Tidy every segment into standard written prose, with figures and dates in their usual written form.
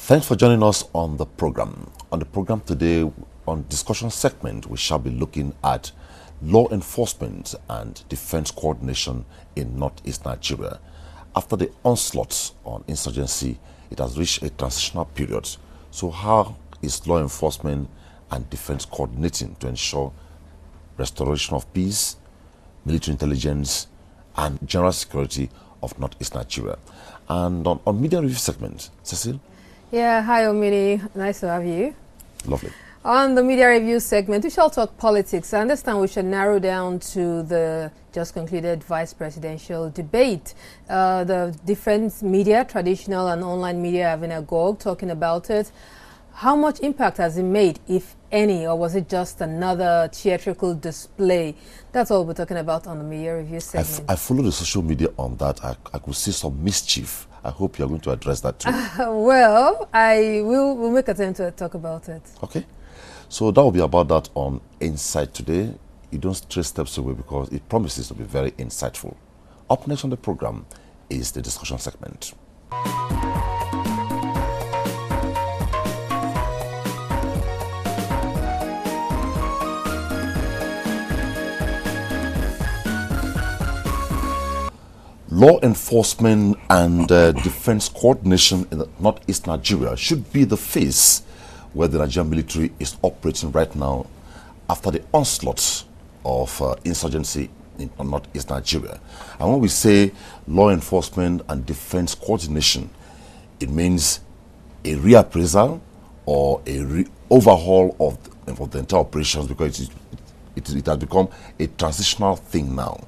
Thanks for joining us on the program. On the program today, on discussion segment, we shall be looking at law enforcement and defense coordination in northeast Nigeria. After the onslaught on insurgency, it has reached a transitional period. So how is law enforcement and defense coordinating to ensure restoration of peace, military intelligence, and general security of northeast Nigeria? And on media review segment, Cecile? Yeah, hi Omini, nice to have you. Lovely. On the media review segment, we shall talk politics. I understand we should narrow down to the just concluded vice presidential debate. The different media, traditional and online media, having a go, talking about it. How much impact has it made, if any, or was it just another theatrical display? That's all we're talking about on the media review segment. I follow the social media on that. I could see some mischief. I hope you're going to address that too. Well, we'll make a time to talk about it. Okay. So that will be about that on Insight today. You don't stray steps away because it promises to be very insightful. Up next on the program is the discussion segment. Law enforcement and defense coordination in northeast Nigeria should be the face where the Nigerian military is operating right now after the onslaught of insurgency in northeast Nigeria. And when we say law enforcement and defense coordination, it means a reappraisal or a overhaul of the entire operations, because it has become a transitional thing now.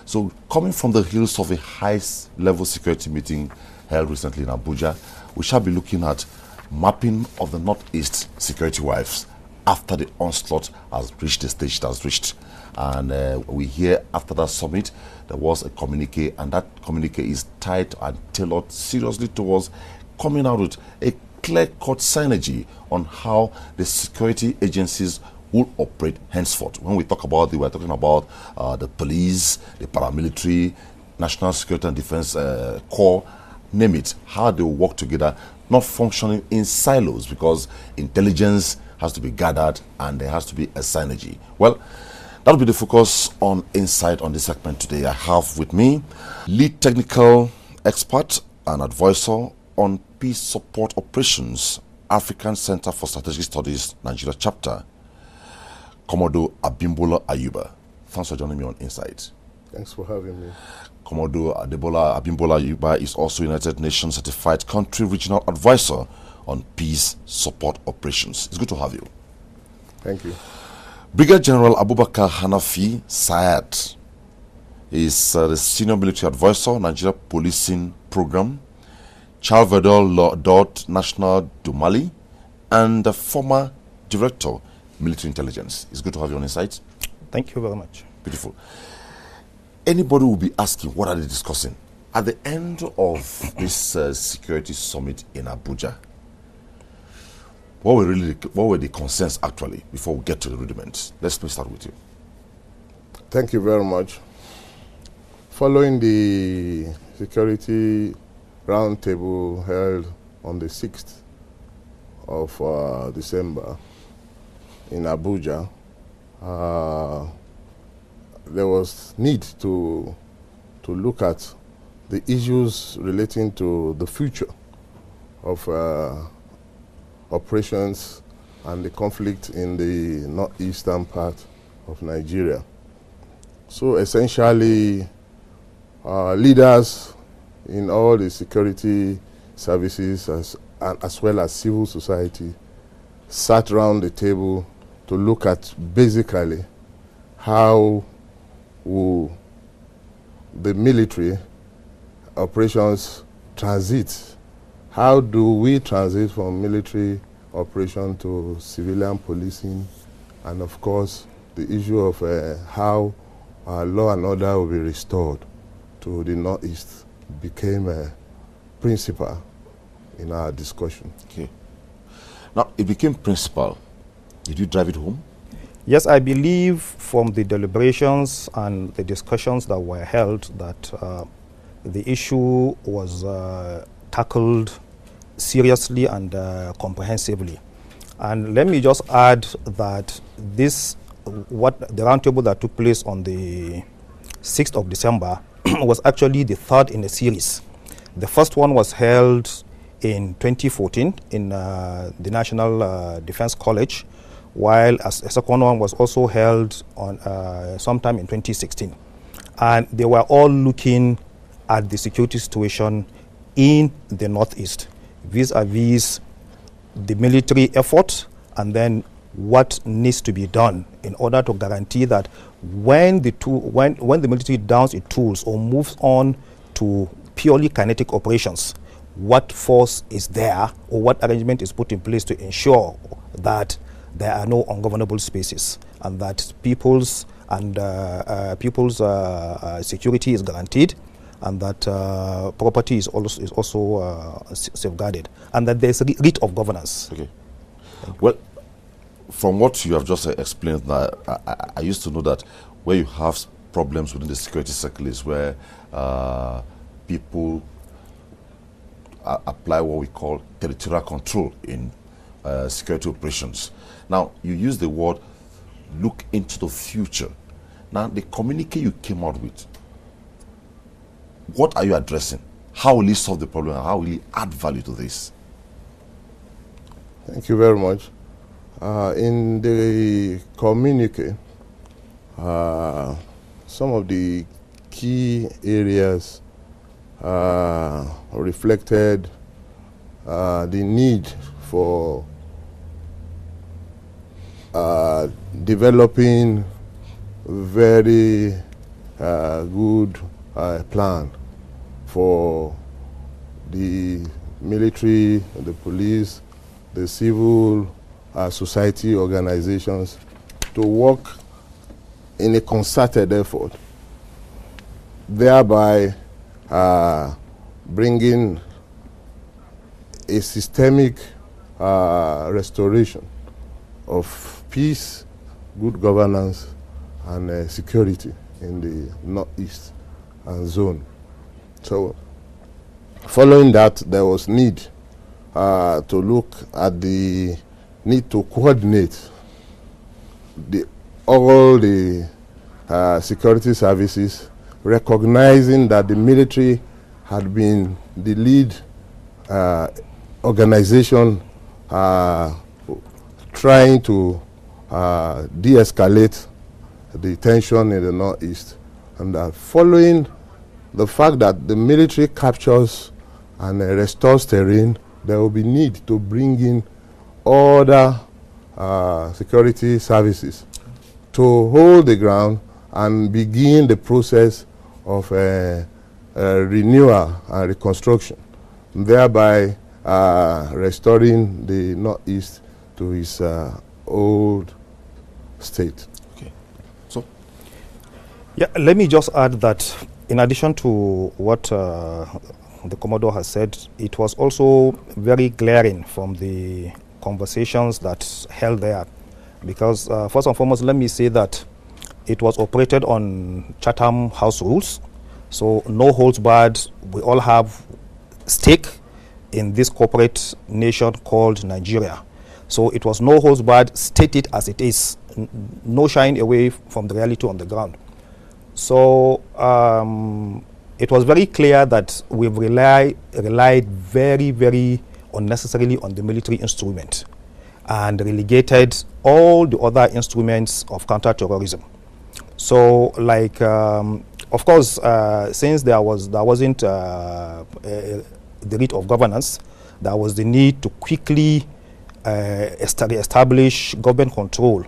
So coming from the heels of a high-level security meeting held recently in Abuja, we shall be looking at mapping of the Northeast security wives after the onslaught has reached the stage it has reached. And we hear after that summit, there was a communique, and that communique is tied and tailored seriously towards coming out with a clear-cut synergy on how the security agencies will operate henceforth. When we talk about we're talking about the police, the paramilitary, national security and defense corps, name it, how they work together, not functioning in silos, because intelligence has to be gathered and there has to be a synergy. Well, that'll be the focus on Insight on this segment today. I have with me lead technical expert and advisor on peace support operations, African Center for Strategic Studies, Nigeria chapter, Commodore Abimbola Ayuba. Thanks for joining me on Insight. Thanks for having me. Commodore Abimbola Ayuba is also United Nations Certified Country Regional Advisor on Peace Support Operations. It's good to have you. Thank you. Brigadier General Abubakar Hanafi Sayed is the Senior Military Advisor, Nigeria Policing Program, Charles Vedol Dot National Dumali, and the former Director Military Intelligence. It's good to have you on Insight. Thank you very much. Beautiful. Anybody will be asking, what are they discussing? At the end of this security summit in Abuja, what were the concerns actually, before we get to the rudiments? Let me start with you. Thank you very much. Following the security roundtable held on the 6th of December, in Abuja, there was need to look at the issues relating to the future of operations and the conflict in the northeastern part of Nigeria. So essentially, leaders in all the security services as well as civil society sat around the table to look at basically how will the military operations transit. How do we transit from military operation to civilian policing? And of course, the issue of how law and order will be restored to the Northeast became a principle in our discussion. Okay. Now, it became principal. Did you drive it home? Yes, I believe from the deliberations and the discussions that were held that the issue was tackled seriously and comprehensively. And let me just add that the roundtable that took place on the 6th of December was actually the third in a series. The first one was held in 2014 in the National Defense College, while a second one was also held on sometime in 2016. And they were all looking at the security situation in the Northeast, vis-a-vis the military effort, and then what needs to be done in order to guarantee that when the military downs its tools or moves on to purely kinetic operations, what force is there or what arrangement is put in place to ensure that there are no ungovernable spaces and that people's security is guaranteed, and that property is also safeguarded, and that there's a writ of governance. Okay. Well, from what you have just explained, I used to know that where you have problems within the security circle is where people apply what we call territorial control in security operations. Now, you use the word look into the future. Now, the communique you came out with, what are you addressing? How will it solve the problem, and how will it add value to this? Thank you very much. In the communique, some of the key areas reflected the need for developing very good plan for the military, the police, the civil society organizations to work in a concerted effort, thereby bringing a systemic restoration of peace, good governance, and security in the Northeast zone. So, following that, there was need to look at the need to coordinate all the security services, recognizing that the military had been the lead organization trying to de-escalate the tension in the Northeast, and following the fact that the military captures and restores terrain, there will be need to bring in other security services to hold the ground and begin the process of renewal and reconstruction, thereby restoring the Northeast to its old state. Okay. So? Yeah, let me just add that in addition to what the Commodore has said, it was also very glaring from the conversations that held there, because first and foremost, let me say that it was operated on Chatham House rules, so no holds barred. We all have stake in this corporate nation called Nigeria. So it was no holds barred, state it as it is, no shying away from the reality on the ground. So it was very clear that we've relied very, very unnecessarily on the military instrument and relegated all the other instruments of counterterrorism. So, like, of course, since there wasn't the writ of governance, there was the need to quickly establish government control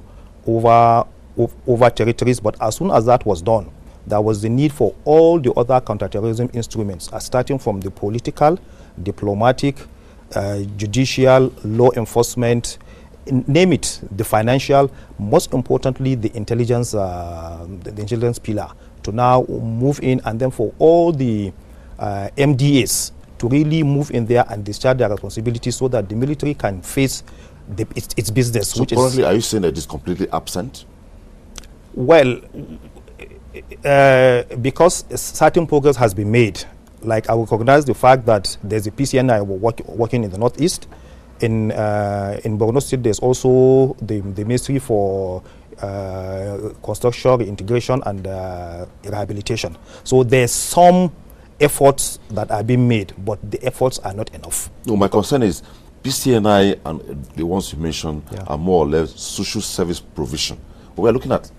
over territories. But as soon as that was done, there was the need for all the other counterterrorism instruments, starting from the political, diplomatic, judicial, law enforcement, name it, the financial, most importantly, the intelligence pillar, to now move in, and then for all the MDAs to really move in there and discharge their responsibilities so that the military can face its business. So currently, are you saying that it's completely absent? Well, because certain progress has been made, like I recognize the fact that there's a PCNI working in the Northeast. In Borno State, there's also the Ministry for Construction, Integration, and Rehabilitation. So there's some efforts that are being made, but the efforts are not enough. No, my concern is PCNI and the ones you mentioned are more or less social service provision. But we're looking at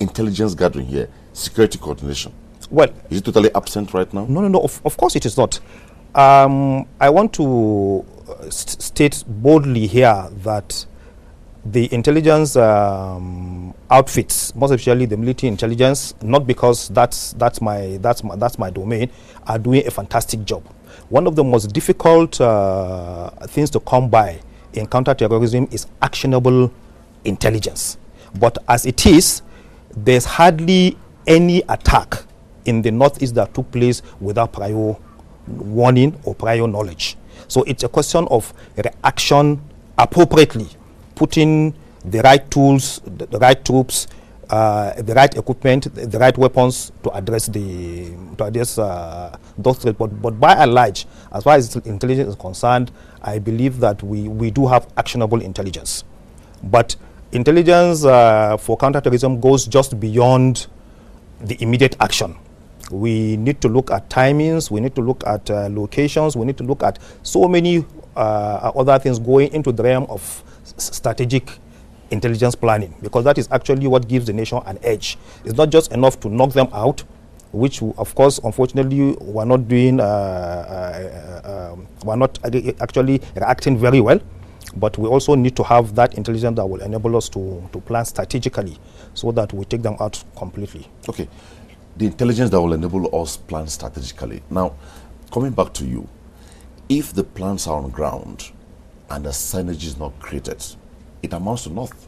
intelligence gathering here, security coordination. Well, is it totally absent right now? No. Of course it is not. I want to state boldly here that the intelligence outfits, most especially the military intelligence, not because that's my domain, are doing a fantastic job. One of the most difficult things to come by in counterterrorism is actionable intelligence. But as it is, there's hardly any attack in the Northeast that took place without prior warning or prior knowledge. So it's a question of reaction appropriately, putting the right tools, the right troops, the right equipment, the right weapons to address those threats. But by and large, as far as intelligence is concerned, I believe that we do have actionable intelligence. But intelligence for counterterrorism goes just beyond the immediate action. We need to look at timings, we need to look at locations, we need to look at so many other things going into the realm of strategic intelligence planning, because that is actually what gives the nation an edge. It's not just enough to knock them out, which of course, unfortunately, we're not doing, we're not actually reacting very well, but we also need to have that intelligence that will enable us to plan strategically so that we take them out completely. Okay. The intelligence that will enable us plan strategically. Now, coming back to you, if the plans are on ground and the synergy is not created, it amounts to nothing.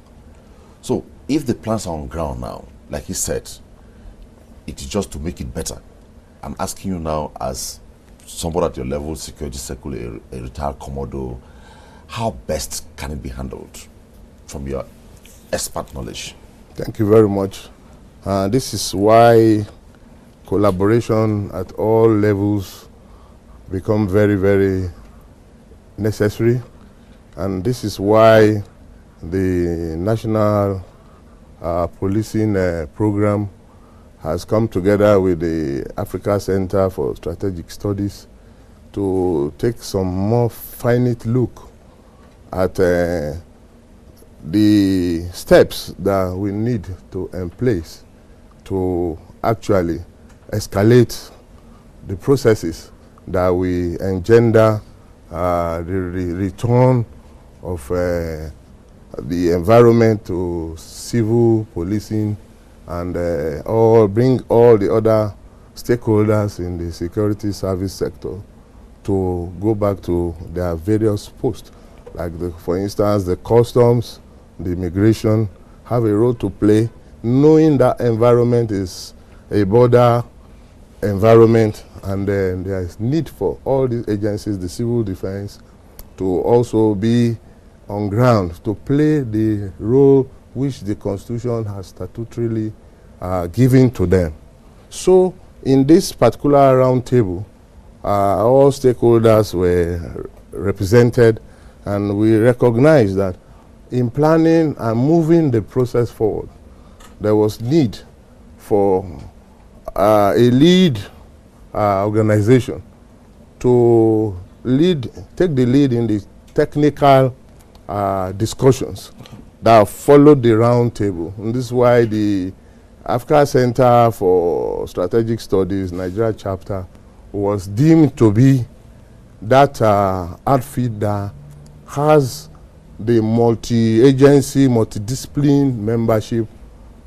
So, if the plans are on ground now, like he said, it is just to make it better. I'm asking you now, as somebody at your level, security circle, a retired commodore, how best can it be handled from your expert knowledge? Thank you very much. This is why collaboration at all levels become very, very necessary. And this is why the National Policing Program has come together with the Africa Center for Strategic Studies to take some more finite look at the steps that we need to in place to actually escalate the processes that we engender the return of the environment to civil policing and bring all the other stakeholders in the security service sector to go back to their various posts. Like, for instance, the customs, the immigration have a role to play, knowing that environment is a border environment, and then there is need for all these agencies, the civil defense, to also be on ground to play the role which the Constitution has statutorily given to them. So in this particular round table, all stakeholders were represented, and we recognize that in planning and moving the process forward, there was need for a lead organization to take the lead in the technical discussions that followed the round table. And this is why the Africa Center for Strategic Studies, Nigeria chapter, was deemed to be that outfit that has the multi-agency, multidiscipline membership,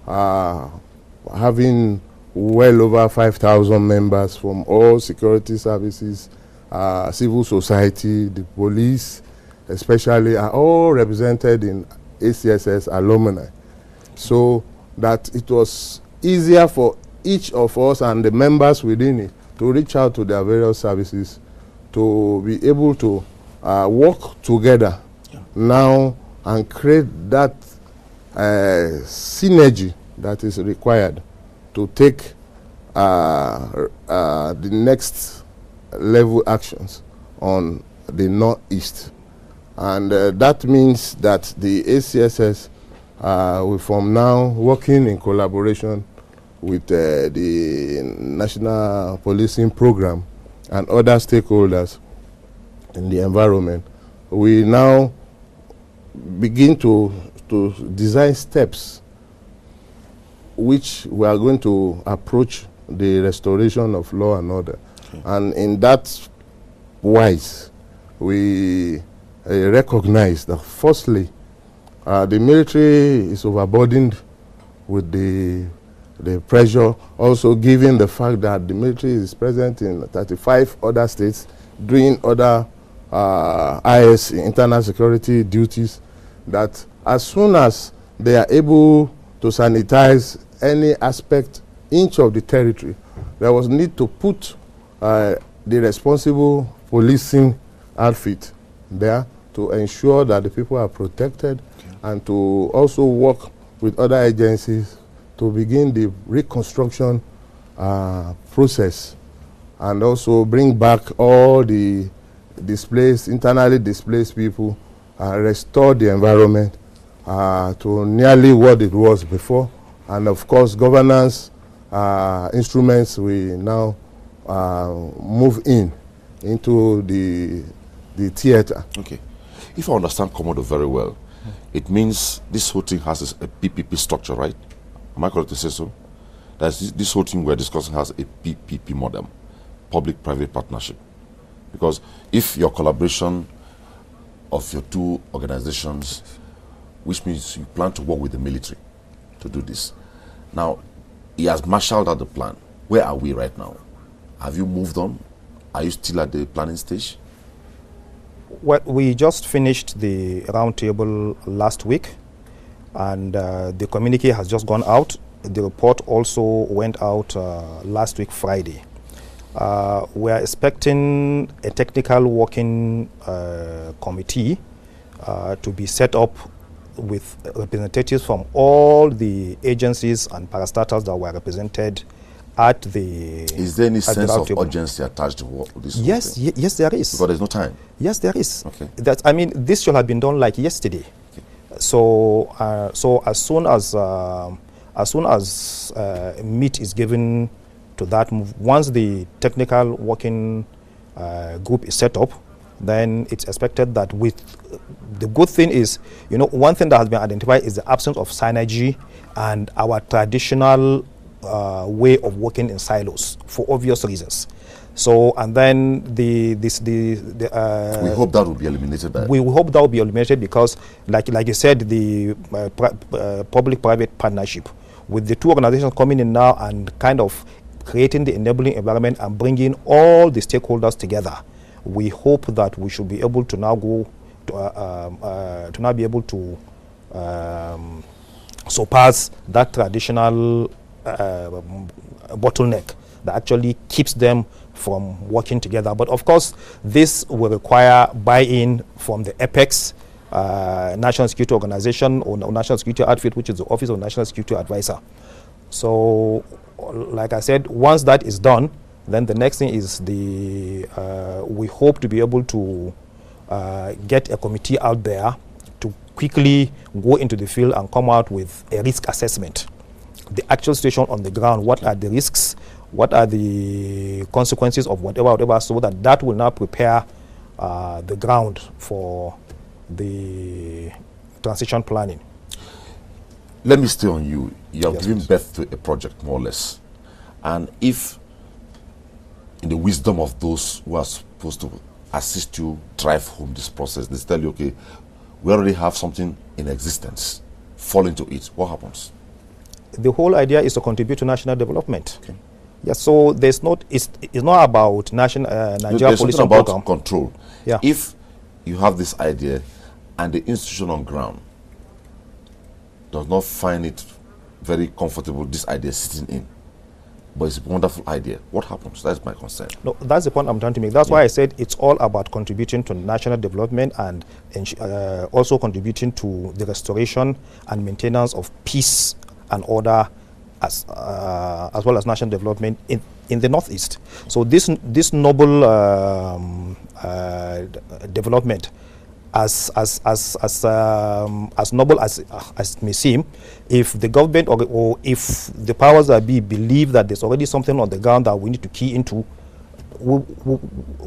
having well over 5,000 members from all security services, civil society, the police, especially, are all represented in ACSS alumni. So that it was easier for each of us and the members within it to reach out to their various services to be able to work together now and create that synergy that is required to take the next level actions on the northeast. And that means that the ACSS will from now working in collaboration with the National Policing Program and other stakeholders in the environment. We now begin to design steps which we are going to approach the restoration of law and order. Okay. And in that wise, we recognize that firstly, the military is overburdened with the pressure, also given the fact that the military is present in 35 other states doing other IS, internal security duties, that as soon as they are able to sanitize any aspect, inch of the territory, there was need to put the responsible policing outfit there to ensure that the people are protected, and to also work with other agencies to begin the reconstruction process, and also bring back all the internally displaced people, restore the environment to nearly what it was before. And of course, governance instruments we now move into the theater. Okay. If I understand Commodore very well, it means this whole thing has a PPP structure, right? Am I correct to say so? That this whole thing we're discussing has a PPP model, public-private partnership. Because if your collaboration of your two organizations, which means you plan to work with the military to do this. Now, he has marshaled out the plan. Where are we right now? Have you moved on? Are you still at the planning stage? Well, we just finished the roundtable last week, and the communique has just gone out. The report also went out last week, Friday. We are expecting a technical working committee to be set up with representatives from all the agencies and parastatals that were represented at the... Is there any sense of urgency attached to this? Yes, yes, there is. Because there's no time. Yes, there is. Okay. I mean, this should have been done like yesterday. Okay. So as soon as meat is given to that move, once the technical working group is set up, then it's expected that with the good thing is, you know, one thing that has been identified is the absence of synergy and our traditional way of working in silos for obvious reasons. So, and then we hope that will be eliminated. We hope that will be eliminated because, like you said, the public-private partnership with the two organizations coming in now and kind of creating the enabling environment and bringing all the stakeholders together. We hope that we should be able to now go to now be able to surpass that traditional bottleneck that actually keeps them from working together. But of course, this will require buy-in from the Apex National Security Organization or National Security Outfit, which is the Office of National Security Advisor. So, like I said, once that is done, then the next thing is we hope to be able to get a committee out there to quickly go into the field and come out with a risk assessment. The actual situation on the ground, what are the risks, what are the consequences of whatever, so that will now prepare the ground for the transition planning. Let me stay on you. You have Yes, given please. birth to a project, more or less. And if, in the wisdom of those who are supposed to assist you drive home this process, they tell you, okay, we already have something in existence, fall into it, what happens? The whole idea is to contribute to national development. Okay. Yes, so it's not about national Nigeria There's Policing something about Program. control. Yeah. If you have this idea and the institution on ground does not find it very comfortable, this idea sitting in, but it's a wonderful idea, what happens? That's my concern. No, that's the point I'm trying to make. That's why I said it's all about contributing to national development and also contributing to the restoration and maintenance of peace and order as well as national development in the northeast. So this noble development, as noble as it may seem, if the government or if the powers that be believe that there's already something on the ground that we need to key into, we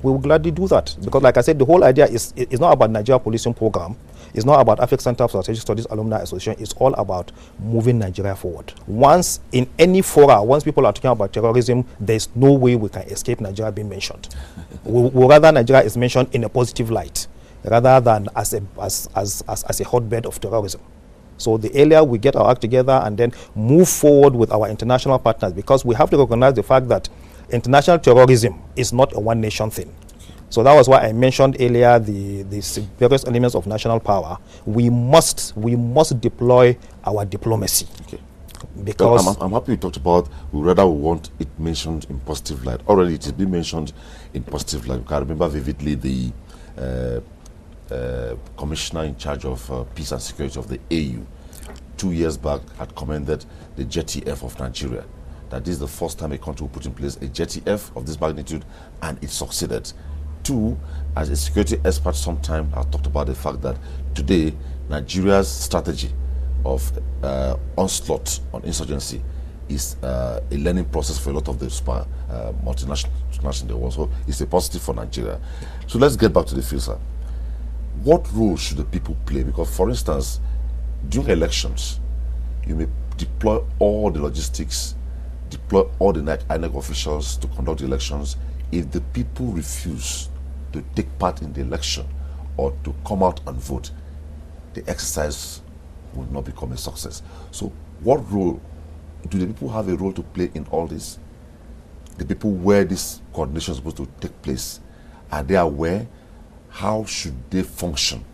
will gladly do that. Because like I said, the whole idea is not about Nigeria policing program. It's not about African Center for Strategic Studies Alumni Association. It's all about moving Nigeria forward. Once in any fora, once people are talking about terrorism, there's no way we can escape Nigeria being mentioned. we rather Nigeria is mentioned in a positive light, rather than as a hotbed of terrorism. So the earlier we get our act together and then move forward with our international partners, because we have to recognize the fact that international terrorism is not a one-nation thing. So that was why I mentioned earlier the various elements of national power. We must deploy our diplomacy. Okay. Because I'm happy you talked about we want it mentioned in positive light. Already it has been mentioned in positive light. I remember vividly the commissioner in charge of peace and security of the AU 2 years back had commended the JTF of Nigeria. That this is the first time a country will put in place a JTF of this magnitude, and it succeeded. Two, as a security expert sometime, I talked about the fact that today Nigeria's strategy of onslaught on insurgency is a learning process for a lot of the multinationals in the world. So it's a positive for Nigeria. So let's get back to the field, sir. What role should the people play? Because, for instance, during elections, you may deploy all the logistics, deploy all the INEC officials to conduct the elections. If the people refuse to take part in the election or to come out and vote, the exercise will not become a success. So what role do the people have a role to play in all this? The people where this coordination is supposed to take place, are they aware? How should they function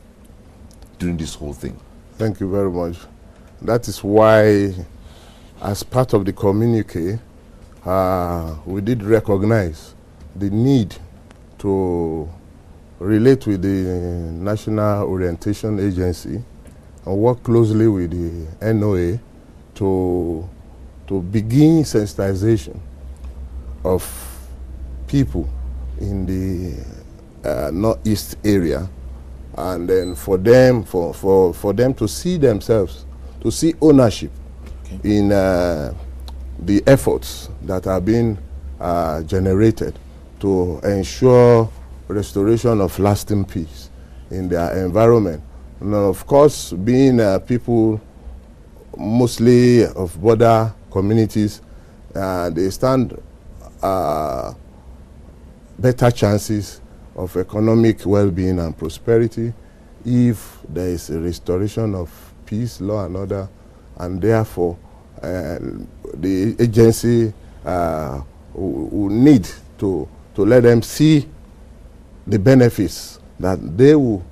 during this whole thing? Thank you very much. That is why, as part of the communique, we did recognize the need to relate with the National Orientation Agency and work closely with the NOA to begin sensitization of people in the northeast area, and then for them to see themselves, to see ownership in the efforts that are being generated to ensure restoration of lasting peace in their environment. And of course, being people mostly of border communities, they stand better chances of economic well-being and prosperity if there is a restoration of peace, law and order, and therefore the agency will need to let them see the benefits that they will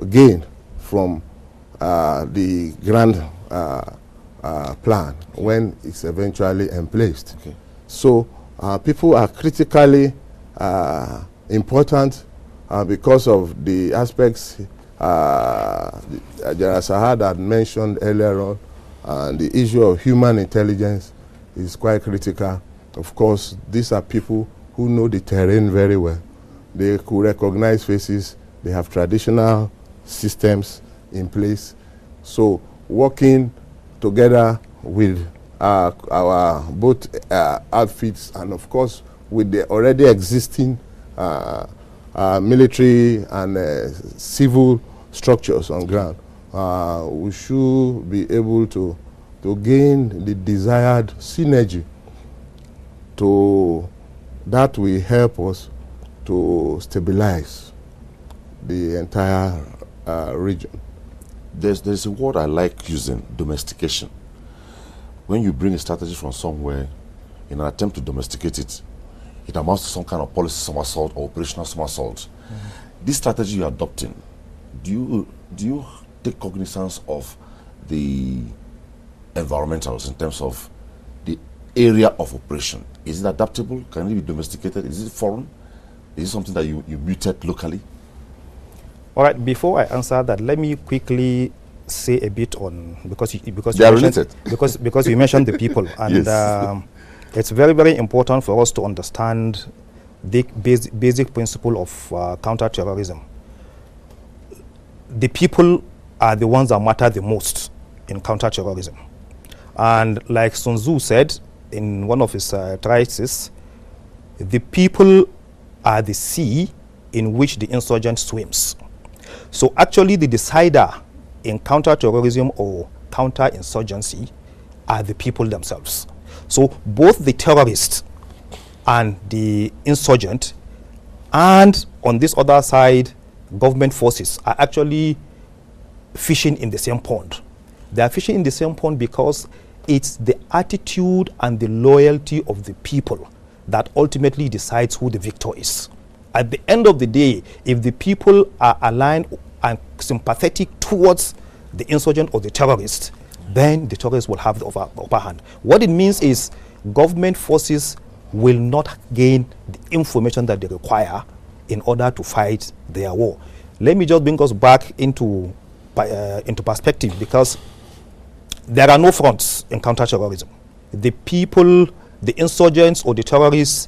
gain from the grand plan when it's eventually emplaced. Okay. So people are critically important because of the aspects General Sahad had mentioned earlier on. The issue of human intelligence is quite critical. Of course, these are people who know the terrain very well. They could recognize faces. They have traditional systems in place. So working together with our both outfits and of course with the already existing military and civil structures on ground, we should be able to gain the desired synergy that will help us to stabilize the entire region. There's a word I like using, domestication. When you bring a strategy from somewhere in an attempt to domesticate it, it amounts to some kind of policy somersault or operational somersault. This strategy you're adopting, do you take cognizance of the environmentals in terms of the area of operation? Is it adaptable? Can it be domesticated? Is it foreign? Is it something that you muted locally? All right, before I answer that, let me quickly say a bit on, because you mentioned the people and yes. It's very, very important for us to understand the basic principle of counter-terrorism. The people are the ones that matter the most in counter-terrorism. And like Sun Tzu said in one of his treatises, the people are the sea in which the insurgent swims. So actually the decider in counter-terrorism or counter-insurgency are the people themselves. So both the terrorist and the insurgent, and on this other side, government forces are actually fishing in the same pond. They are fishing in the same pond because it's the attitude and the loyalty of the people that ultimately decides who the victor is. At the end of the day, if the people are aligned and sympathetic towards the insurgent or the terrorist, then the terrorists will have the upper hand. What it means is government forces will not gain the information that they require in order to fight their war. Let me just bring us back into perspective, because there are no fronts in counter-terrorism. The people, the insurgents or the terrorists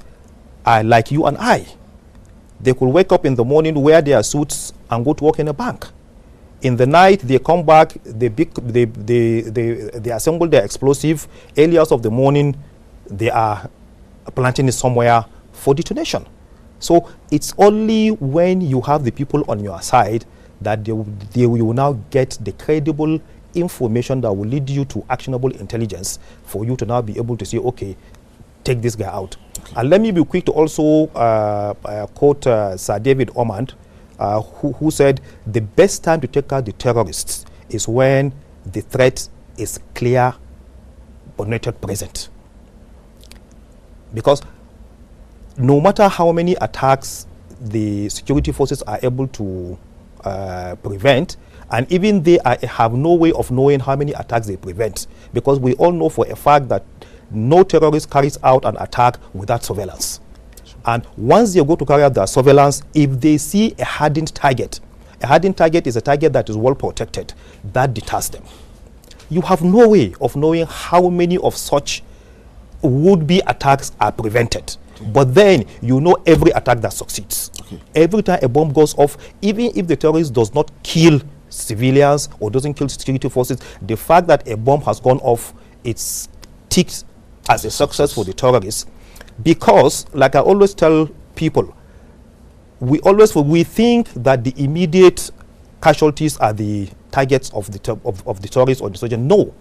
are like you and I. They could wake up in the morning, wear their suits and go to work in a bank. In the night, they come back, they assemble their explosive. Early hours of the morning, they are planting it somewhere for detonation. So it's only when you have the people on your side that they will now get the credible information that will lead you to actionable intelligence for you to now be able to say, okay, take this guy out. Okay. And let me be quick to also quote Sir David Ormond, who said the best time to take out the terrorists is when the threat is clear but not yet present. Because no matter how many attacks the security forces are able to prevent, and even they have no way of knowing how many attacks they prevent, because we all know for a fact that no terrorist carries out an attack without surveillance. And once they go to carry out their surveillance, if they see a hardened target is a target that is well protected, that deters them. You have no way of knowing how many of such would-be attacks are prevented. Okay. But then you know every attack that succeeds. Okay. Every time a bomb goes off, even if the terrorist does not kill civilians or doesn't kill security forces, the fact that a bomb has gone off, it's ticked as a success for the terrorists. Because, like I always tell people, we think that the immediate casualties are the targets of the terrorists or the soldiers. No.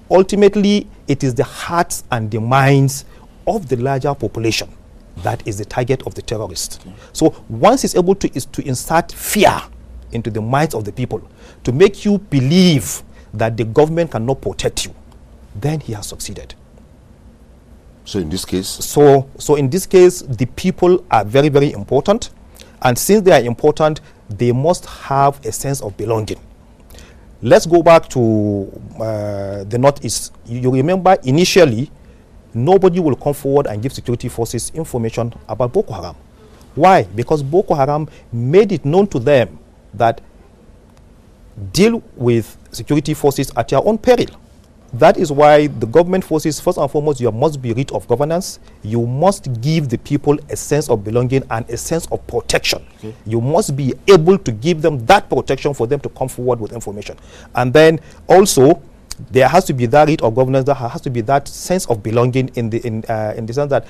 Ultimately, it is the hearts and the minds of the larger population that is the target of the terrorist. Okay. So once he's able to insert fear into the minds of the people, to make you believe that the government cannot protect you, then he has succeeded. So in this case? So in this case, the people are very, very important. And since they are important, they must have a sense of belonging. Let's go back to the Northeast. You remember initially, nobody will come forward and give security forces information about Boko Haram. Why? Because Boko Haram made it known to them that deal with security forces at your own peril. That is why the government forces, first and foremost, you must be rid of governance. You must give the people a sense of belonging and a sense of protection. Okay. You must be able to give them that protection for them to come forward with information. And then also, there has to be that rid of governance, there has to be that sense of belonging in the sense that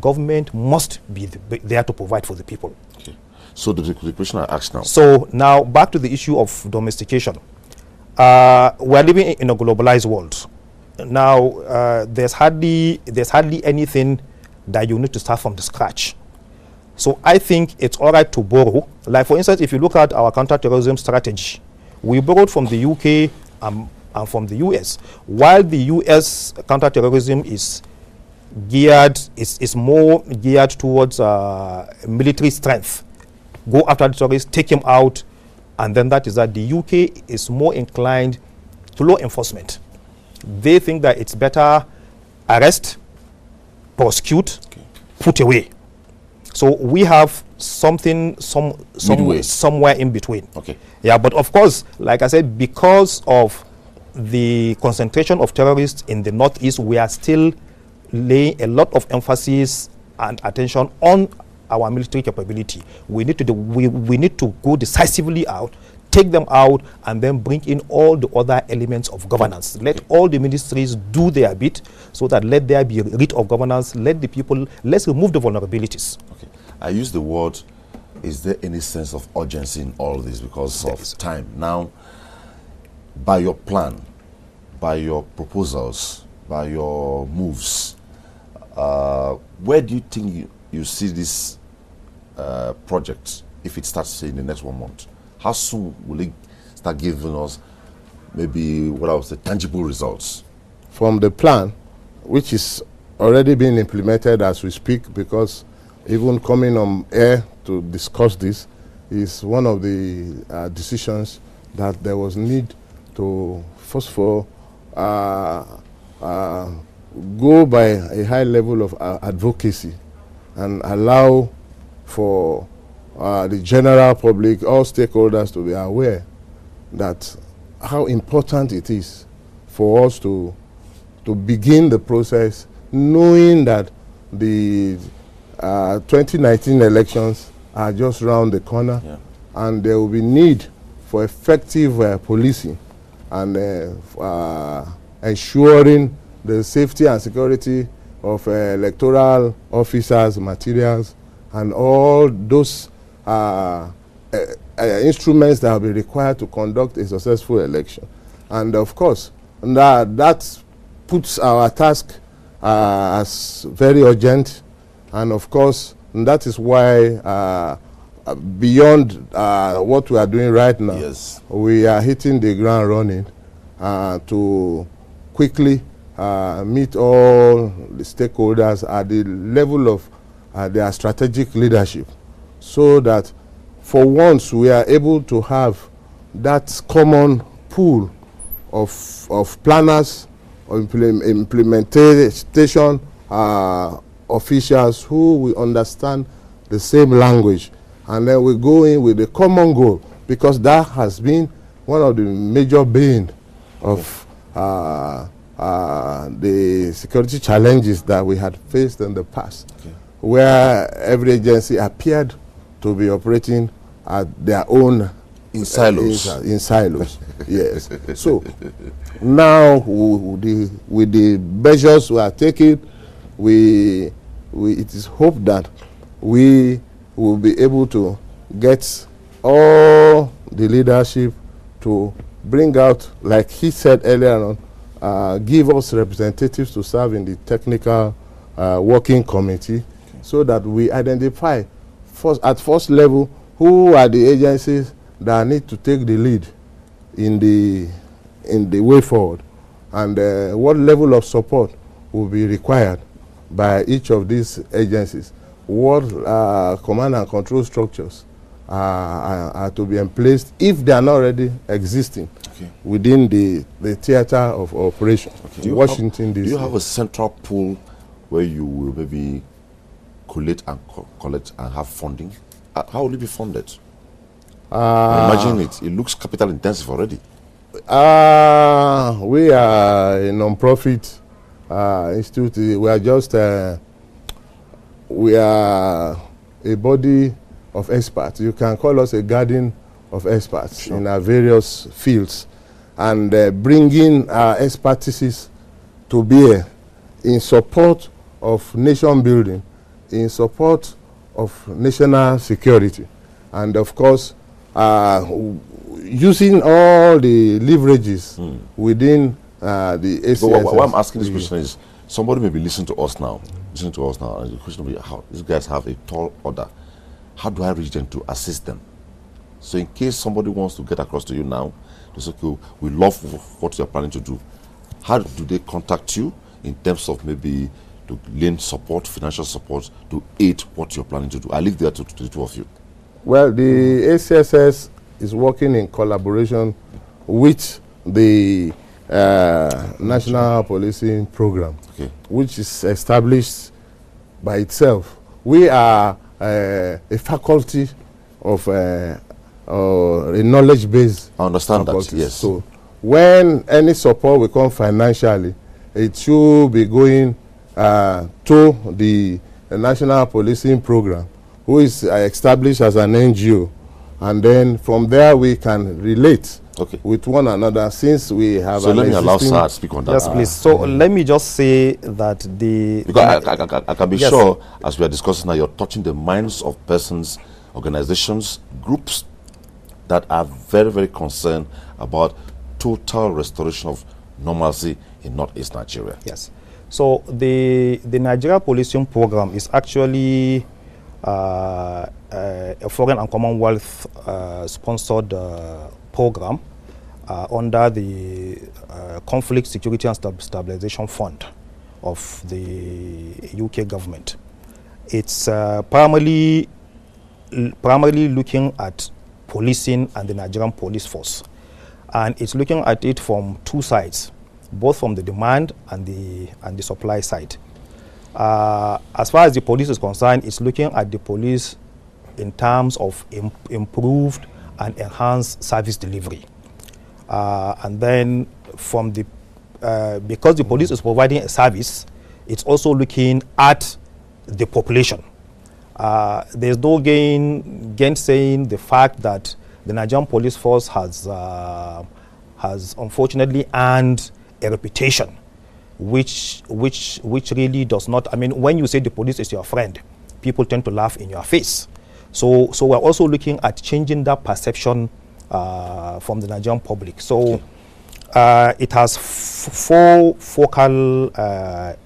government must be there to provide for the people. Okay. So the question I asked now. So now back to the issue of domestication. We're living in a globalized world. Now, there's hardly anything that you need to start from the scratch. So I think it's all right to borrow. Like, for instance, if you look at our counterterrorism strategy, we borrowed from the UK and from the US. While the US counterterrorism is more geared towards military strength. Go after the terrorists, take him out, and then that is that the UK is more inclined to law enforcement. They think that it's better arrest, prosecute, okay, put away. So we have somewhere in between. Okay. Yeah, but of course, like I said, because of the concentration of terrorists in the Northeast, we are still laying a lot of emphasis and attention on our military capability. We need to we need to go decisively out, take them out, and then bring in all the other elements of governance. Let all the ministries do their bit, so that let there be a writ of governance. Let the people, let's remove the vulnerabilities. Okay. I use the word, is there any sense of urgency in all this because of time? Now, by your plan, by your proposals, by your moves, where do you think you see this project if it starts in the next 1 month? How soon will it start giving us maybe what I would say tangible results? From the plan, which is already being implemented as we speak, because even coming on air to discuss this is one of the decisions that there was need to, first of all, go by a high level of advocacy and allow for the general public, all stakeholders, to be aware that how important it is for us to begin the process, knowing that the 2019 elections are just around the corner, and there will be need for effective policing and ensuring the safety and security of electoral officers, materials, and all those instruments that will be required to conduct a successful election. And of course, that puts our task as very urgent, and of course, that is why beyond what we are doing right now, we are hitting the ground running to quickly meet all the stakeholders at the level of their strategic leadership, so that for once we are able to have that common pool of planners or implementation officials who will understand the same language, and then we go in with a common goal, because that has been one of the major bane of the security challenges that we had faced in the past, where every agency appeared to be operating at their own in silos. In silos. Yes. So now with the measures we are taking, it is hoped that we will be able to get all the leadership to bring out, like he said earlier on, give us representatives to serve in the technical working committee, so that we identify at first level who are the agencies that need to take the lead in the way forward, and what level of support will be required by each of these agencies, what command and control structures are to be in place if they are not already existing within the theater of operation. Washington, D.C. Do you have a central pool where you will maybe collect and have funding? How will it be funded? Imagine it looks capital intensive already. We are a non-profit institute. We are just we are a body of experts. You can call us a garden of experts in our various fields, and bringing our expertises to bear in support of nation building, in support of national security, and of course using all the leverages within the ACSS. But why I'm asking this question is, somebody may be listening to us now, and the question will be, how these guys have a tall order. How do I reach them to assist them? So in case somebody wants to get across to you now, they say, okay, we love what you're planning to do. How do they contact you in terms of maybe to lend support, financial support, to aid what you're planning to do? I leave that to the two of you. Well, the ACSS is working in collaboration with the National Policing Program, which is established by itself. We are a faculty of a knowledge-based. I understand faculty. that, yes. So when any support will come financially, it should be going to the National Policing Program, who is established as an NGO, and then from there we can relate with one another, since we have. So let me allow Sir to speak on that. Yes, please. So let me just say that because I can be sure, as we are discussing now, you're touching the minds of persons, organizations, groups that are very, very concerned about total restoration of normalcy in Northeast Nigeria. Yes. So the Nigeria Policing Program is actually a foreign and Commonwealth sponsored program under the Conflict Security and Stabilization Fund of the UK government. It's primarily looking at policing and the Nigerian police force, and it's looking at it from two sides, both from the demand and the supply side. As far as the police is concerned, it's looking at the police in terms of improved and enhanced service delivery. And then from the because the police is providing a service, it's also looking at the population. There's no gainsaying the fact that the Nigerian police force has unfortunately earned a reputation which really does not. I mean, when you say the police is your friend, people tend to laugh in your face. So we're also looking at changing that perception from the Nigerian public. So it has four focal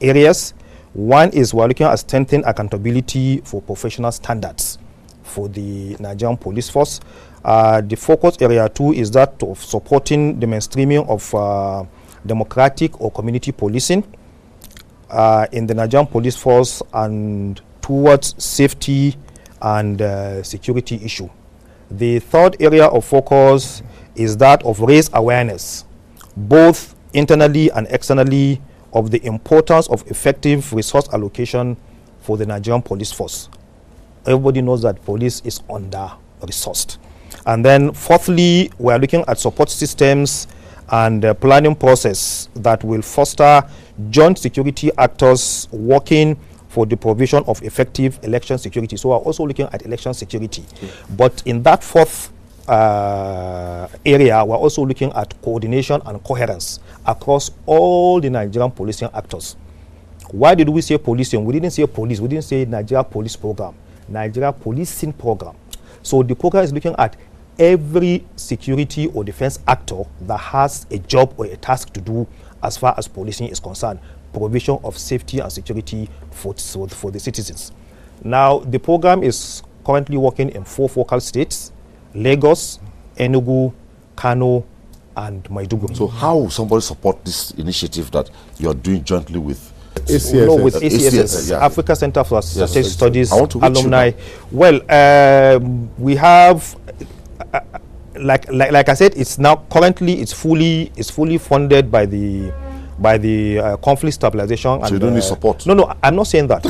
areas. One is we're looking at strengthening accountability for professional standards for the Nigerian police force. The focus area 2 is that of supporting the mainstreaming of democratic or community policing in the Nigerian police force and towards safety and security issue. The third area of focus is that of raise awareness, both internally and externally, of the importance of effective resource allocation for the Nigerian police force. Everybody knows that police is under-resourced. And then fourthly, we are looking at support systems and planning process that will foster joint security actors working for the provision of effective election security. So we're also looking at election security. But in that fourth area, we're also looking at coordination and coherence across all the Nigerian policing actors. Why did we say policing? We didn't say police. We didn't say Nigeria Police Program. Nigeria Policing Program. So the program is looking at every security or defense actor that has a job or a task to do as far as policing is concerned, provision of safety and security for the citizens. Now, the program is currently working in 4 focal states: Lagos, Enugu, Kano, and Maiduguri. So how will somebody support this initiative that you are doing jointly with ACSS? No, with ACSS, yeah. Africa Center for Strategic Studies I want to reach alumni. Well, we have, like I said, it's now currently it's fully funded by the conflict stabilization. So and you don't need support? No, I'm not saying that.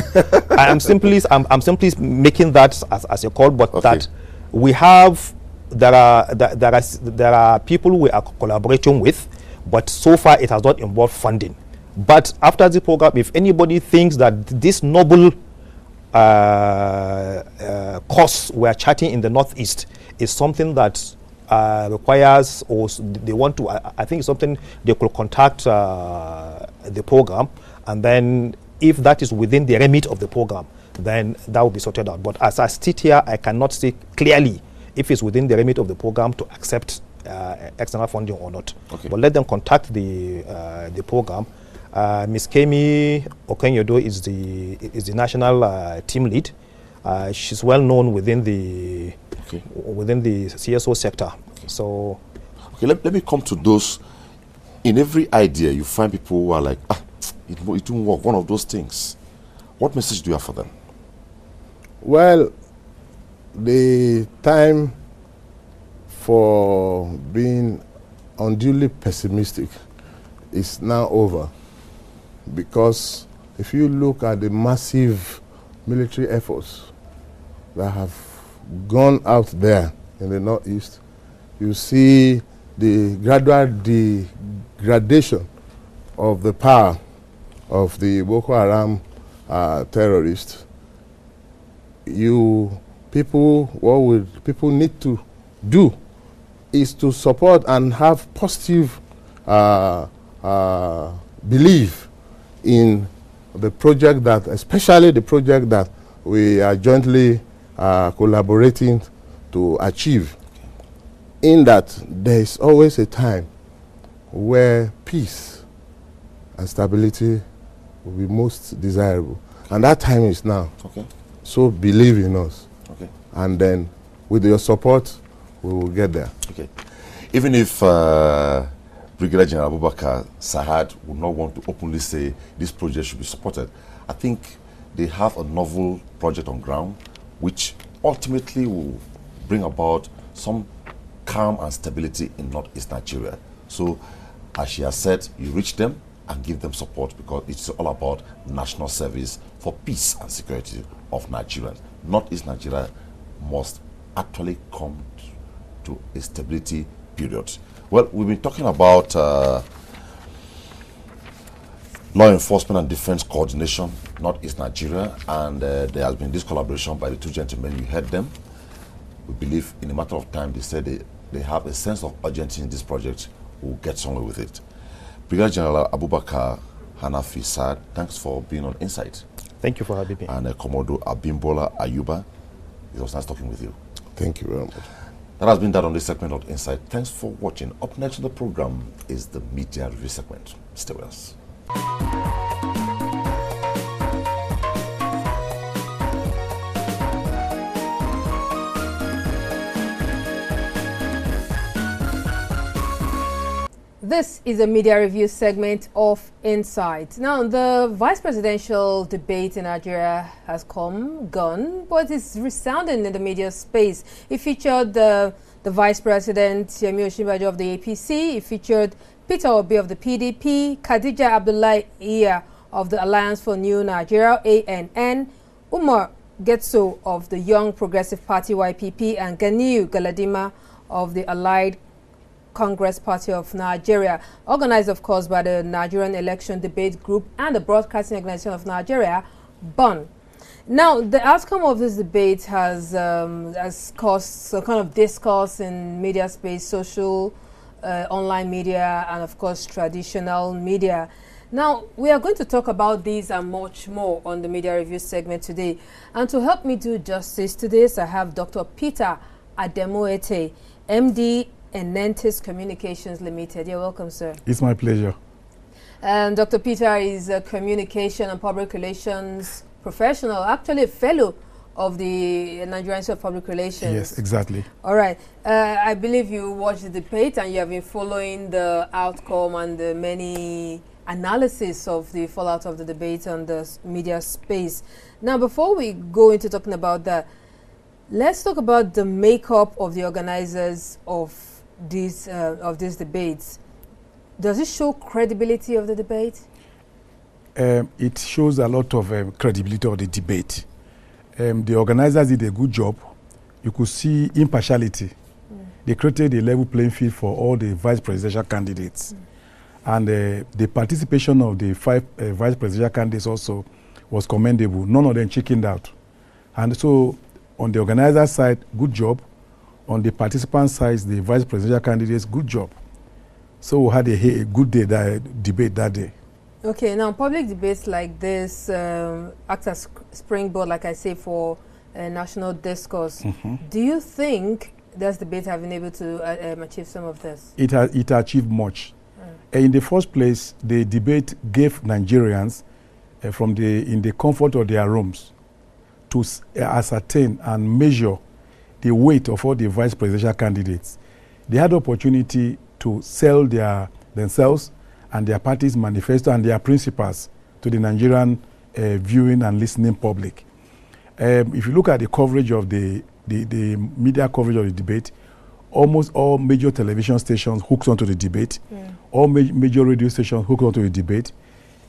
I'm simply making that as a call, but that we have. There are people we are collaborating with, but so far it has not involved funding. But after the program, if anybody thinks that this noble cause we are charting in the Northeast is something that requires, or they want to, I think it's something they could contact the program, and then if that is within the remit of the program, then that will be sorted out. But as I sit here, I cannot say clearly if it's within the remit of the program to accept external funding or not. But let them contact the program. Ms. Kemi Okenyodo is the national team lead. She's well known within the CSO sector. So, let me come to those. In every idea, you find people who are like, it won't work. One of those things. What message do you have for them? Well, the time for being unduly pessimistic is now over, because if you look at the massive military efforts that have gone out there in the Northeast, you see the gradual degradation of the power of the Boko Haram terrorists, what people need to do is to support and have positive belief in the project that, especially the project that we are jointly collaborating to achieve. In that there is always a time where peace and stability will be most desirable. And that time is now. Okay. So believe in us. Okay. And then with your support, we will get there. Okay. Even if Brigadier General Abubakar Sahad would not want to openly say this project should be supported, I think they have a novel project on ground which ultimately will bring about some calm and stability in northeast Nigeria. So, as she has said, you reach them and give them support because it's all about national service for peace and security of Nigerians. Northeast Nigeria must actually come to a stability period. Well, we've been talking about law enforcement and defense coordination, Northeast Nigeria, and there has been this collaboration by the two gentlemen. You heard them. We believe in a matter of time, they said they have a sense of urgency in this project. We'll get somewhere with it. Brigadier General Abubakar Hanafi Sahad, thanks for being on Insight. Thank you for having me. And Komodo Abimbola Ayuba, it was nice talking with you. Thank you very much. That has been that on this segment of Insight. Thanks for watching. Up next on the program is the Media Review segment. Stay with us. This is a media review segment of Insight. Now, the vice presidential debate in Nigeria has gone, but it's resounding in the media space. It featured the vice president, Yemi Osinbajo of the APC. It featured Peter Obi of the PDP, Khadija Abdullahi Iya of the Alliance for New Nigeria, ANN, Umar Getso of the Young Progressive Party, YPP, and Ganiu Galadima of the Allied Congress Party of Nigeria, organized, of course, by the Nigerian Election Debate Group and the Broadcasting Organization of Nigeria, BON. Now, the outcome of this debate has caused some kind of discourse in media space, social, online media, and, of course, traditional media. Now, we are going to talk about these and much more on the Media Review segment today. And to help me do justice to this, I have Dr. Peter Ademoete, MD, Enentis Communications Limited. You're welcome, sir. It's my pleasure. And Dr. Peter is a communication and public relations professional, actually a fellow of the Nigerian Institute of Public Relations. Yes, exactly. All right. I believe you watched the debate and you have been following the outcome and the many analysis of the fallout of the debate on the media space. Now, before we go into talking about that, let's talk about the makeup of the organizers of these debates. Does it show credibility of the debate? It shows a lot of credibility of the debate. The organizers did a good job. You could see impartiality. They created a level playing field for all the vice presidential candidates. And the participation of the 5 vice presidential candidates also was commendable. None of them chickened out. And so on the organizer side, good job. On the participant side, the vice presidential candidates, good job. So we had a good day, debate that day. Okay, now public debates like this act as springboard, like I say, for national discourse. Do you think this debate have been able to achieve some of this? It achieved much. In the first place, the debate gave Nigerians in the comfort of their rooms to ascertain and measure the weight of all the vice presidential candidates. They had the opportunity to sell themselves and their party's manifesto and their principles to the Nigerian viewing and listening public. If you look at the coverage of the media coverage of the debate, almost all major television stations hooked onto the debate. All major radio stations hooked onto the debate.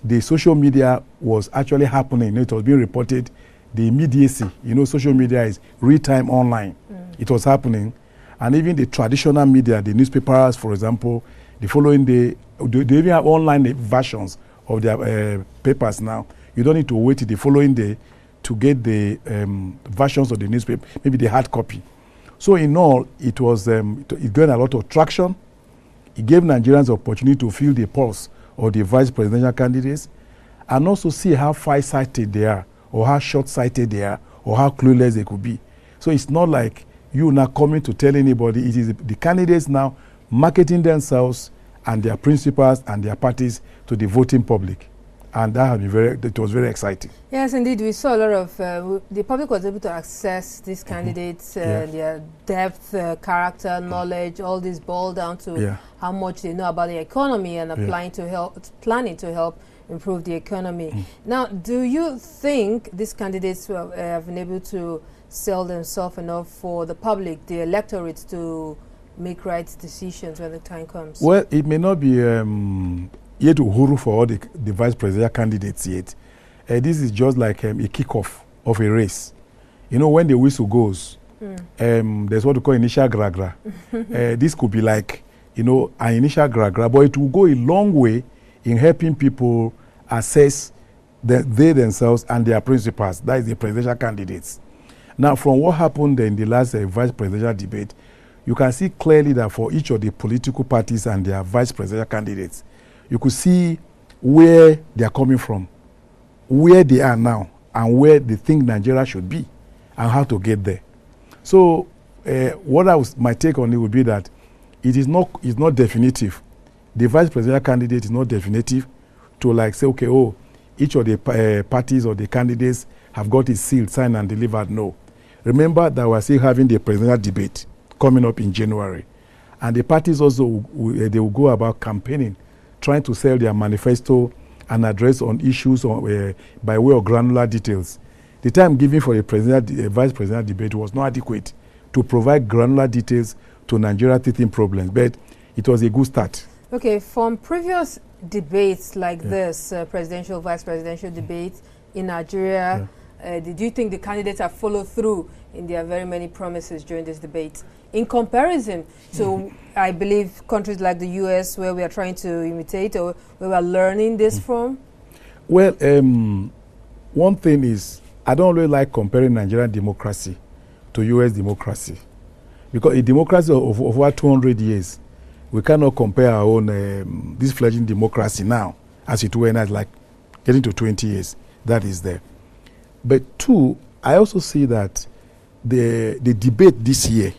The social media was actually happening. It was being reported. The immediacy, social media is real-time online. It was happening. And even the traditional media, the newspapers, for example, the following day, they even have online versions of their papers now. You don't need to wait till the following day to get the versions of the newspaper, maybe the hard copy. So in all, it was it gained a lot of traction. It gave Nigerians opportunity to feel the pulse of the vice presidential candidates and also see how far-sighted they are, or how short-sighted they are, or how clueless they could be. So it's not like you now coming to tell anybody. It is the candidates now marketing themselves and their principles and their parties to the voting public. And that has been it was very exciting. Yes, indeed. We saw a lot of, the public was able to access these candidates, their depth, character, knowledge, all this boiled down to how much they know about the economy and planning to help improve the economy. Now, do you think these candidates have been able to sell themselves enough for the public, the electorate, to make right decisions when the time comes? Well, it may not be yet uhuru for all the vice presidential candidates yet. This is just like a kickoff of a race. You know, when the whistle goes, there's what we call initial gra-gra. This could be like, you know, an initial gra-gra, but it will go a long way in helping people assess they themselves and their principles. That is the presidential candidates. Now, from what happened in the last vice presidential debate, you can see clearly that for each of the political parties and their vice presidential candidates, you could see where they are coming from, where they are now, and where they think Nigeria should be, and how to get there. So, my take on it would be that it's not definitive. The vice presidential candidate is not definitive to like say, okay, oh, each of the parties or the candidates have got his seal signed and delivered. No. Remember that we're still having the presidential debate coming up in January. And the parties also, they will go about campaigning, trying to sell their manifesto and address on issues by way of granular details. The time given for the vice presidential debate was not adequate to provide granular details to Nigeria teething problems, but it was a good start. Okay, from previous debates like this, presidential, vice presidential debate in Nigeria, do you think the candidates have followed through in their very many promises during this debate? In comparison to, I believe, countries like the US, where we are trying to imitate or where we are learning this from? Well, one thing is, I don't really like comparing Nigerian democracy to US democracy. Because a democracy of over 200 years, we cannot compare our own, this fledgling democracy now, as it were, as like getting to 20 years. That is there. But two, I also see that the debate this year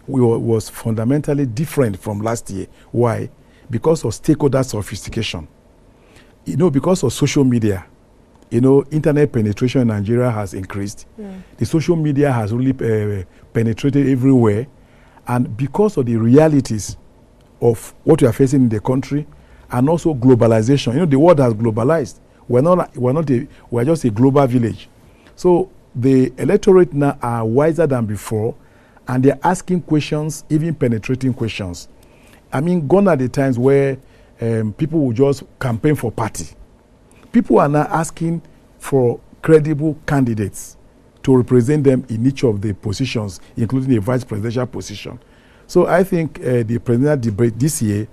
was fundamentally different from last year. Why? Because of stakeholder sophistication. You know, because of social media, you know, internet penetration in Nigeria has increased. The social media has really penetrated everywhere. And because of the realities of what we are facing in the country, and also globalization, you know, the world has globalized. We're just a global village. So the electorate now are wiser than before, and they're asking questions, even penetrating questions. I mean, gone are the times where people will just campaign for party. People are now asking for credible candidates to represent them in each of the positions, including the vice presidential position. So I think the presidential debate this year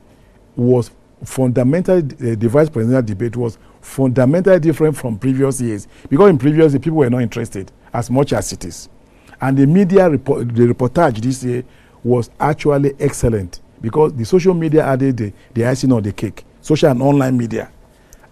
was fundamentally, the vice presidential debate was fundamentally different from previous years, because in previous years people were not interested as much as it is. And the media the reportage this year was actually excellent, because the social media added the icing on the cake, social and online media.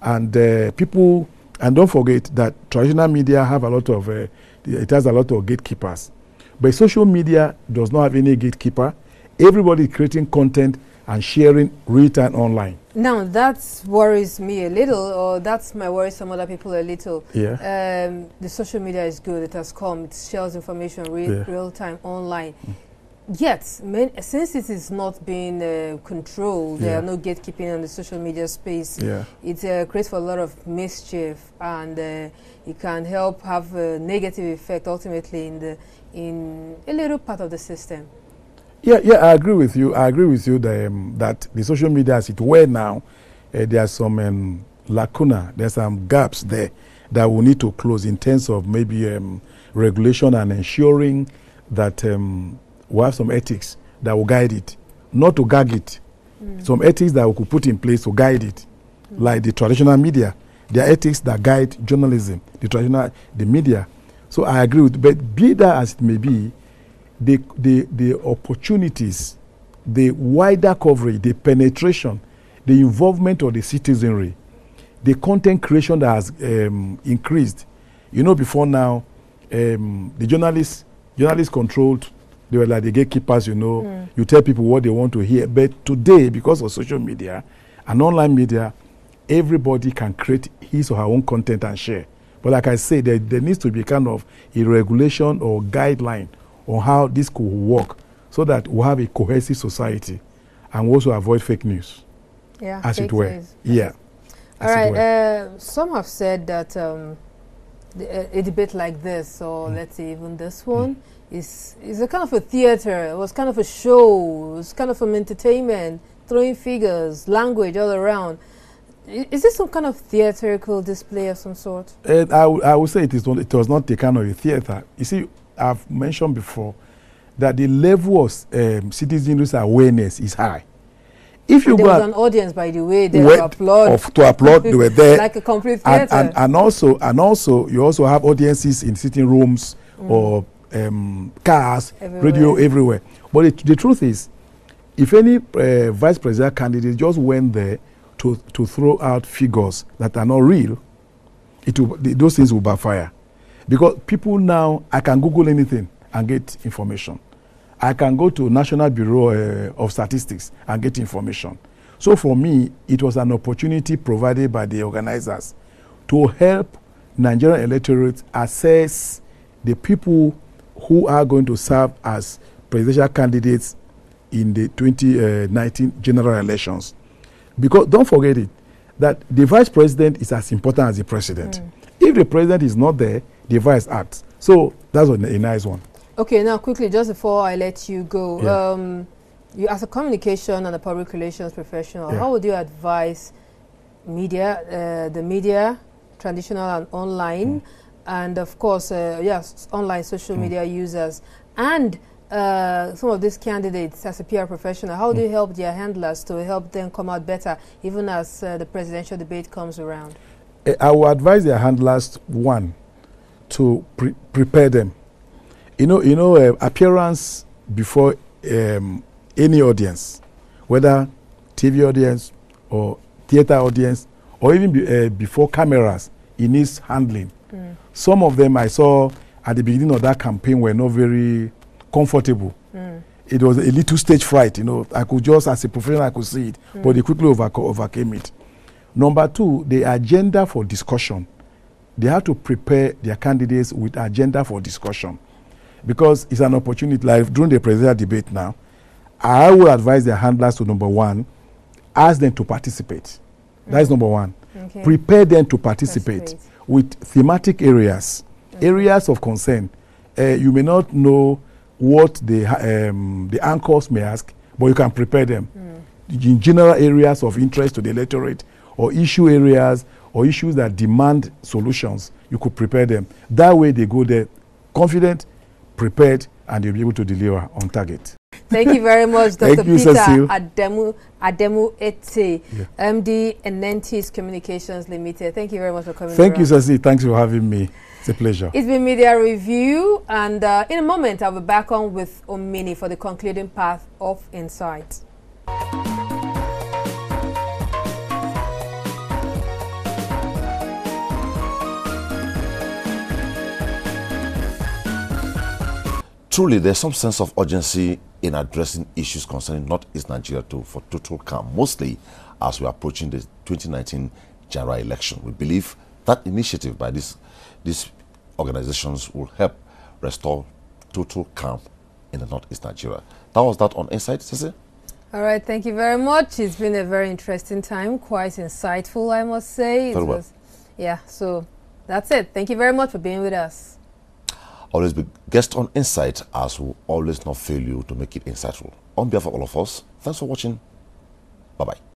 And people, and don't forget that traditional media have a lot of, it has a lot of gatekeepers. But social media does not have any gatekeeper. Everybody is creating content and sharing real-time online. Now, that worries me a little, or that's my worry some other people a little. Yeah. The social media is good. It has come. It shares information real-time online. Yet, since it is not being controlled, there are no gatekeeping on the social media space. It creates for a lot of mischief, and it can help have a negative effect ultimately in a little part of the system. Yeah, I agree with you. I agree with you that the social media, as it were now, there are some lacuna, there's some gaps there that we need to close in terms of maybe regulation and ensuring that we have some ethics that will guide it, not to gag it. Some ethics that we could put in place to guide it. like the traditional media. There are ethics that guide journalism, the media. So I agree with, but be that as it may be, the opportunities, the wider coverage, the penetration, the involvement of the citizenry, the content creation that has increased. You know, before now, the journalists controlled, they were like the gatekeepers, you know, you tell people what they want to hear. But today, because of social media and online media, everybody can create his or her own content and share. But like I say, there needs to be kind of a regulation or guideline on how this could work so that we have a cohesive society and we also avoid fake news. Yeah, as it were. News. Yeah. All right. Some have said that a debate like this, or let's say even this one, is a kind of a theater. It was kind of a show. It was kind of an entertainment, throwing figures, language all around. Is this some kind of theatrical display of some sort? I would say it was not a kind of a theater. You see, I've mentioned before that the level of citizens' awareness is high. If you there was an audience, by the way, they applaud. To applaud, they were there. Like a complete theater. And also, you also have audiences in sitting rooms or cars, everywhere. Radio, everywhere. But the truth is, if any vice presidential candidate just went there to throw out figures that are not real, those things will backfire. Because people now, I can Google anything and get information. I can go to National Bureau of Statistics and get information. So for me, it was an opportunity provided by the organizers to help Nigerian electorate assess the people who are going to serve as presidential candidates in the 2019 general elections. Because don't forget it, that the vice president is as important as the president. If the president is not there, the vice acts. So that's a nice one. Okay, now quickly, just before I let you go, you as a communication and a public relations professional, how would you advise media, the media, traditional and online, and of course, yes, online social media users, and some of these candidates as a PR professional, how do you help their handlers to help them come out better, even as the presidential debate comes around? I will advise their handlers, one, to prepare them. You know, appearance before any audience, whether TV audience or theater audience, or even before cameras, it needs handling. Some of them I saw at the beginning of that campaign were not very comfortable. It was a little stage fright, you know. I could just, as a professional, I could see it, but they quickly overcame it. Number two, the agenda for discussion. They have to prepare their candidates with agenda for discussion, because it's an opportunity. Like during the presidential debate now, I would advise their handlers to, number one, ask them to participate. That is number one. Okay. Prepare them to participate with thematic areas, areas of concern. You may not know what the anchors may ask, but you can prepare them in general areas of interest to the electorate, or issue areas, or issues that demand solutions. You could prepare them. That way they go there confident, prepared, and they'll be able to deliver on target. Thank you very much, Dr. You, Peter Cecile. Ademu Ete, MD Enentis Communications Limited. Thank you very much for coming. Thank you, Cecile. Thanks for having me. It's a pleasure. It's been Media Review, and in a moment I'll be back on with Omini for the concluding part of Insight. Truly, there's some sense of urgency in addressing issues concerning Northeast Nigeria for total calm, mostly as we're approaching the 2019 general election. We believe that initiative by these organizations will help restore total calm in the Northeast Nigeria. That was that on Insight, Cecile. All right, thank you very much. It's been a very interesting time, quite insightful, I must say. Very well. Yeah, so that's it. Thank you very much for being with us. Always be guest on Insight, as will always not fail you to make it insightful. On behalf of all of us, thanks for watching. Bye-bye.